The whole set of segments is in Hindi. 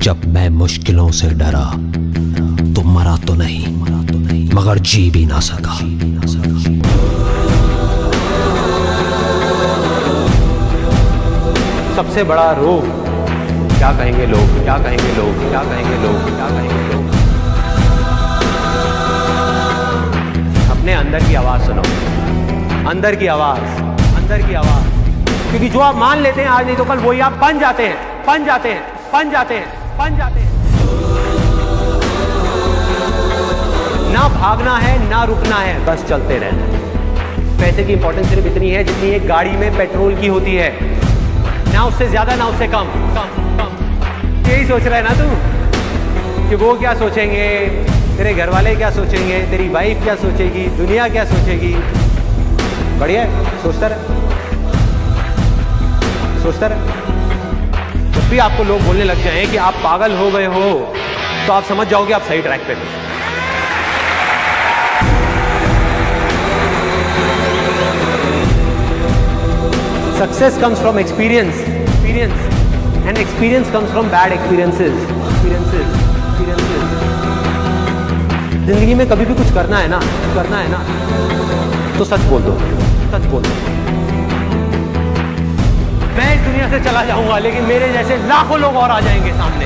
जब मैं मुश्किलों से डरा तो मरा तो नहीं मगर जी भी ना सका। सबसे बड़ा रोग क्या कहेंगे लोग, क्या कहेंगे लोग, क्या कहेंगे लोग, क्या कहेंगे लोग। अपने अंदर की आवाज सुनो, अंदर की आवाज, अंदर की आवाज। क्योंकि जो आप मान लेते हैं आज नहीं तो कल वही आप बन जाते हैं, बन जाते हैं, बन जाते हैं, बन जाते हैं। ना भागना है ना रुकना है, बस चलते रहना है। पैसे की इंपॉर्टेंस सिर्फ इतनी है जितनी एक गाड़ी में पेट्रोल की होती है, ना उससे ज्यादा ना उससे कम कम कम। यही सोच रहा है ना तू कि वो क्या सोचेंगे, तेरे घर वाले क्या सोचेंगे, तेरी वाइफ क्या सोचेगी, दुनिया क्या सोचेगी। बढ़िया है, सोचता रहे, सोचता रहे। जब भी आपको लोग बोलने लग जाएं कि आप पागल हो गए हो तो आप समझ जाओगे आप सही ट्रैक पे हो। Success comes from experience, and experience comes from bad experiences. जिंदगी में कभी भी कुछ करना है ना, तो सच बोल दो, सच बोल दो। मैं इस दुनिया से चला जाऊंगा लेकिन मेरे जैसे लाखों लोग और आ जाएंगे सामने।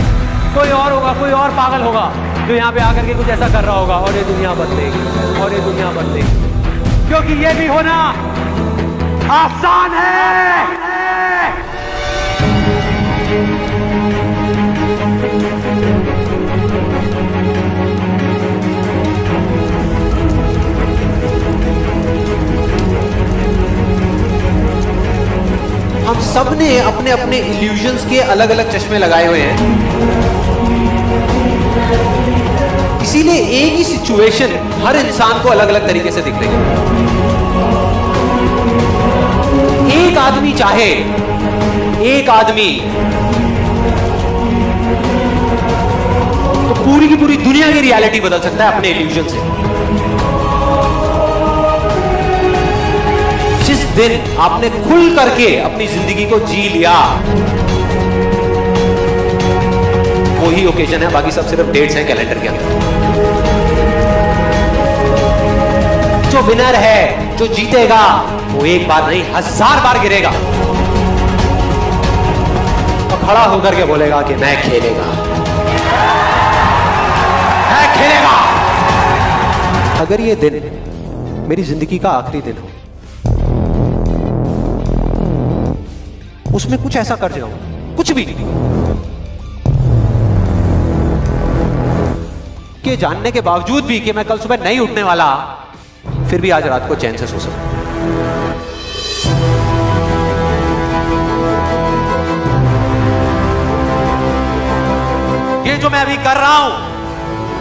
कोई और होगा, कोई और पागल होगा जो यहाँ पे आकर के कुछ ऐसा कर रहा होगा और ये दुनिया बदलेगी, और ये दुनिया बदलेगी। क्योंकि ये भी होना आसान है। हम सब ने अपने अपने इल्यूजन्स के अलग अलग चश्मे लगाए हुए हैं, इसीलिए एक ही सिचुएशन हर इंसान को अलग अलग तरीके से दिख रही है। एक आदमी चाहे, एक आदमी तो पूरी की पूरी दुनिया की रियलिटी बदल सकता है अपने इल्यूजन से। जिस दिन आपने खुल करके अपनी जिंदगी को जी लिया वही ओकेजन है, बाकी सब सिर्फ डेट्स हैं कैलेंडर के अंदर। जो विनर है, जो जीतेगा, वो एक बार नहीं 1000 बार गिरेगा और खड़ा होकर के बोलेगा कि मैं खेलेगा, मैं खेलेगा। अगर ये दिन मेरी जिंदगी का आखिरी दिन हो, उसमें कुछ ऐसा कर जाऊं, कुछ भी, कि जानने के बावजूद भी कि मैं कल सुबह नहीं उठने वाला, फिर भी आज रात को चैन से सो सकूं। ये जो मैं अभी कर रहा हूं,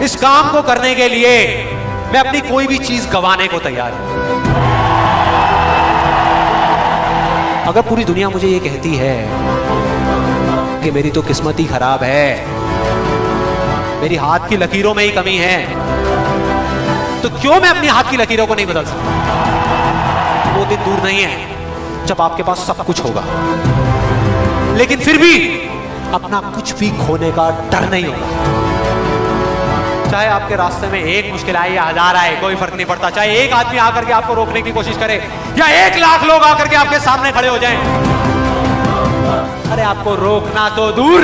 इस काम को करने के लिए मैं अपनी कोई भी चीज गंवाने को तैयार हूं। अगर पूरी दुनिया मुझे ये कहती है कि मेरी तो किस्मत ही खराब है, मेरी हाथ की लकीरों में ही कमी है, तो क्यों मैं अपनी हाथ की लकीरों को नहीं बदल सकता? वो दिन दूर नहीं है जब आपके पास सब कुछ होगा, लेकिन फिर भी अपना कुछ भी खोने का डर नहीं होगा। चाहे आपके रास्ते में एक मुश्किल आए या 1000 आए, कोई फर्क नहीं पड़ता। चाहे एक आदमी आकर के आपको रोकने की कोशिश करे या 1 लाख लोग आकर के आपके सामने खड़े हो जाएं, अरे आपको रोकना तो दूर,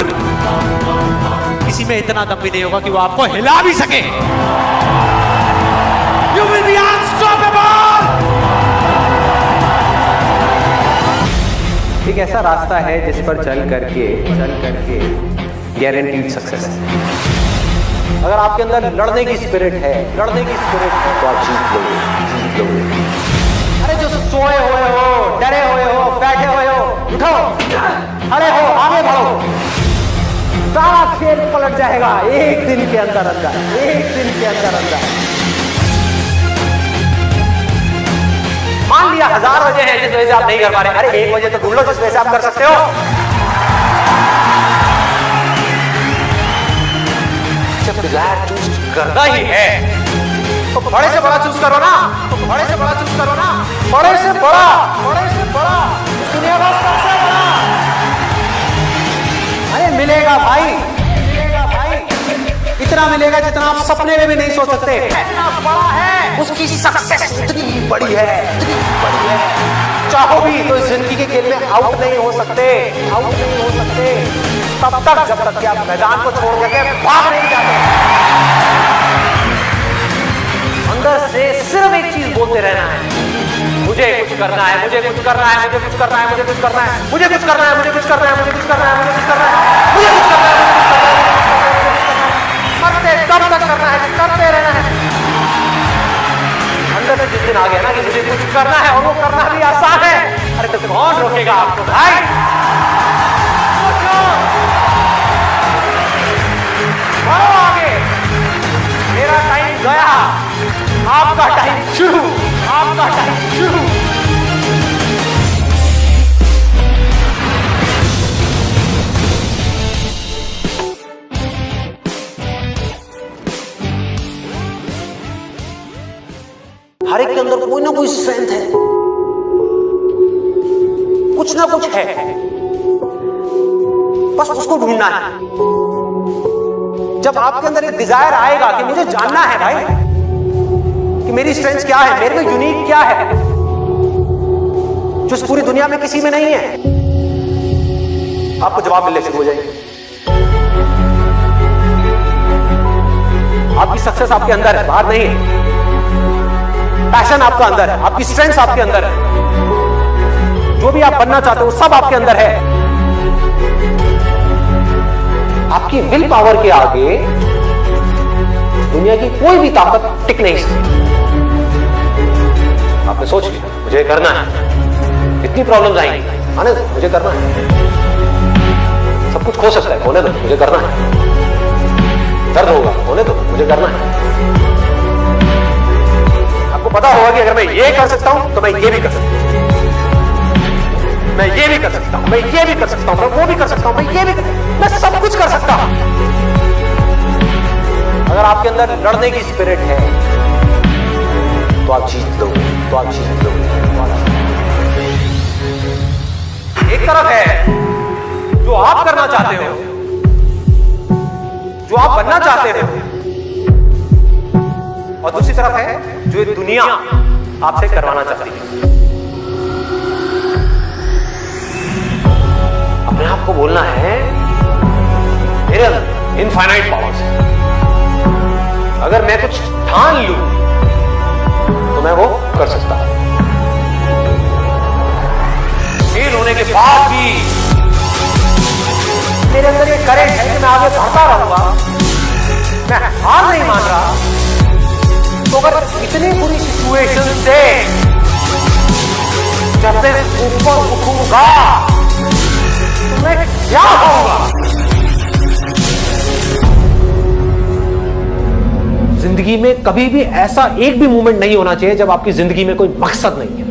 किसी में इतना दम भी नहीं होगा कि वो आपको हिला भी सके। You will be unstoppable! एक ऐसा रास्ता है जिस पर चल करके गारंटीड सक्सेस है। अगर आपके अंदर लड़ने की स्पिरिट है, तो आप जीत लोगे। अरे जो सोए हुए हो, डरे हुए हो, बैठे हुए हो, उठो, खड़े हो, आगे बढ़ो। सारा खेल पलट जाएगा एक दिन के अंदर, एक दिन के अंदर। मान लिया 1000 वजह है जिस वजह से आप नहीं कर पा रहे, अरे 1 वजह तो ढूंढ लो जिस वजह से आप कर सकते हो। जब डिजायर चूज करना ही है तो बड़े से बड़ा चूज करो ना, बड़े से बड़ा दुनिया का सबसे बड़ा। अरे मिलेगा भाई, मिलेगा। इतना मिलेगा जितना आप सपने में भी नहीं सोच सकते। इतना बड़ा है, उसकी सक्सेस इतनी बड़ी है, इतनी बड़ी है। चाहो भी तो इस जिंदगी के खेल में आउट नहीं हो सकते, आउट नहीं हो सकते तब तक जब तक कि आप मैदान को छोड़ करके भाग नहीं जाते। अंदर से सिर्फ एक चीज बोलते रहना है, मुझे कुछ करना है, मुझे कुछ करना है, मुझे कुछ करना है, मुझे कुछ करना है, मुझे कुछ करना है, मुझे कुछ करना है, मुझे कुछ करना है, मुझे कुछ करना है, मुझे कुछ करना है, मरते तब तक करना है, करते रहना है। अंदर से जिस दिन आ गया ना कि मुझे कुछ करना है और वो करना भी आसान है, अरे तो कौन रोकेगा आपको भाई? बढ़ो आगे, मेरा टाइम गया, आपका टाइम शुरू, आपका टाइम शुरू। हर एक के अंदर कोई ना कोई स्ट्रेंथ है, कुछ ना कुछ है, बस उसको ढूंढना है। जब आपके अंदर एक डिजायर आएगा कि मुझे जानना है भाई कि मेरी स्ट्रेंथ क्या है, मेरे में यूनिक क्या है जो इस पूरी दुनिया में किसी में नहीं है, आपको जवाब मिलने शुरू हो जाएंगे। आपकी सक्सेस आपके अंदर है, बाहर नहीं है। पैशन आपका अंदर है, आपकी स्ट्रेंथ आपके अंदर है, जो भी आप बनना चाहते हो सब आपके अंदर है। आपकी विल पावर के आगे दुनिया की कोई भी ताकत टिक नहीं सकती। आपने सोच लिया मुझे करना है, इतनी प्रॉब्लम्स आएंगी, आने दो, मुझे करना है। सब कुछ खो सकता है, होने दो, मुझे करना है। दर्द होगा, होने दो, मुझे करना है। आपको पता होगा कि अगर मैं ये कर सकता हूं तो मैं ये भी कर सकता हूं, मैं ये भी कर सकता हूं, मैं ये भी कर सकता हूं, मैं वो भी कर सकता हूं, मैं ये भी मैं सब कुछ कर सकता हूं। अगर आपके अंदर लड़ने की स्पिरिट है तो आप जीत लोगे, तो आप जीत लोगे। एक तरफ है जो आप करना चाहते हो, जो आप बनना चाहते हो, और दूसरी तरफ है जो ये दुनिया आपसे करवाना चाहती है। अपने आप को बोलना है मेरे अंदर इनफाइनाइट पावर्स है, अगर मैं कुछ ठान लूं तो मैं वो कर सकता हूं। फेल होने के बाद भी मेरे अंदर ये करेंट है कि मैं आगे बढ़ता रहूंगा, मैं हार नहीं मान रहा। तो अगर इतनी बुरी सिचुएशन से जब मैं ऊपर उठूंगा तो मैं क्या होऊंगा? जिंदगी में कभी भी ऐसा एक भी मोमेंट नहीं होना चाहिए जब आपकी जिंदगी में कोई मकसद नहीं है।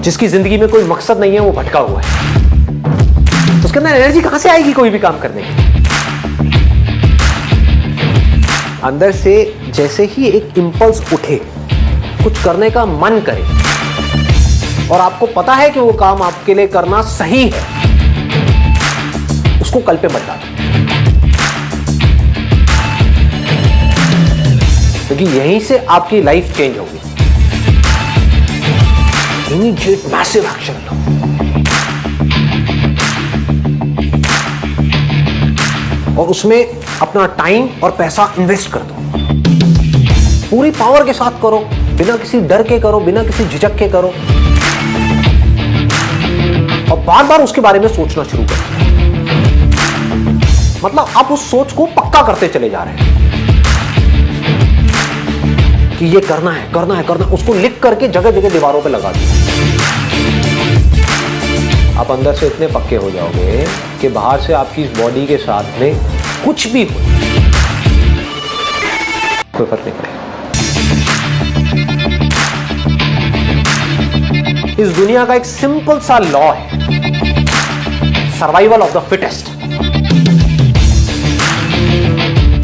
जिसकी जिंदगी में कोई मकसद नहीं है वो भटका हुआ है, उसके अंदर एनर्जी कहां से आएगी कोई भी काम करने की? अंदर से जैसे ही एक इंपल्स उठे, कुछ करने ka मन करे और आपको पता है कि वो काम आपके लिए करना सही है, उसको कल पे बदला दो, क्योंकि यहीं से आपकी लाइफ चेंज होगी। इमीडिएट मैसिव एक्शन लो, और उसमें अपना टाइम और पैसा इन्वेस्ट कर दो, पूरी पावर के साथ करो, बिना किसी डर के करो, बिना किसी झिझक के करो, और बार बार उसके बारे में सोचना शुरू करो। मतलब आप उस सोच को पक्का करते चले जा रहे हैं कि ये करना है, करना है, करना है। उसको लिख करके जगह जगह दीवारों पे लगा दो। आप अंदर से इतने पक्के हो जाओगे कि बाहर से आपकी इस बॉडी के साथ में कुछ भी हो, कोई फर्क नहीं पड़ेगा। इस दुनिया का एक सिंपल सा लॉ है, सर्वाइवल ऑफ द फिटेस्ट।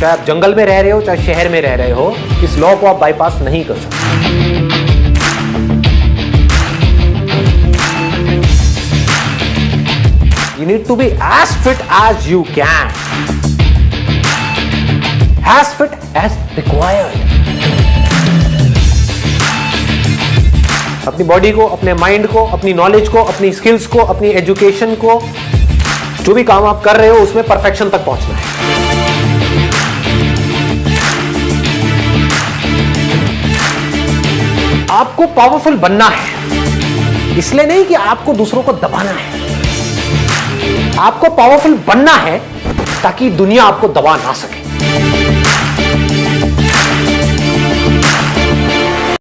चाहे आप जंगल में रह रहे हो, चाहे शहर में रह रहे हो, इस लॉ को आप बाईपास नहीं कर सकते। You need to be as fit as you can. As fit as required. अपनी बॉडी को, अपने माइंड को, अपनी नॉलेज को, अपनी स्किल्स को, अपनी एजुकेशन को, जो भी काम आप कर रहे हो उसमें परफेक्शन तक पहुंचना है। आपको पावरफुल बनना है, इसलिए नहीं कि आपको दूसरों को दबाना है। आपको पावरफुल बनना है ताकि दुनिया आपको दबा ना सके।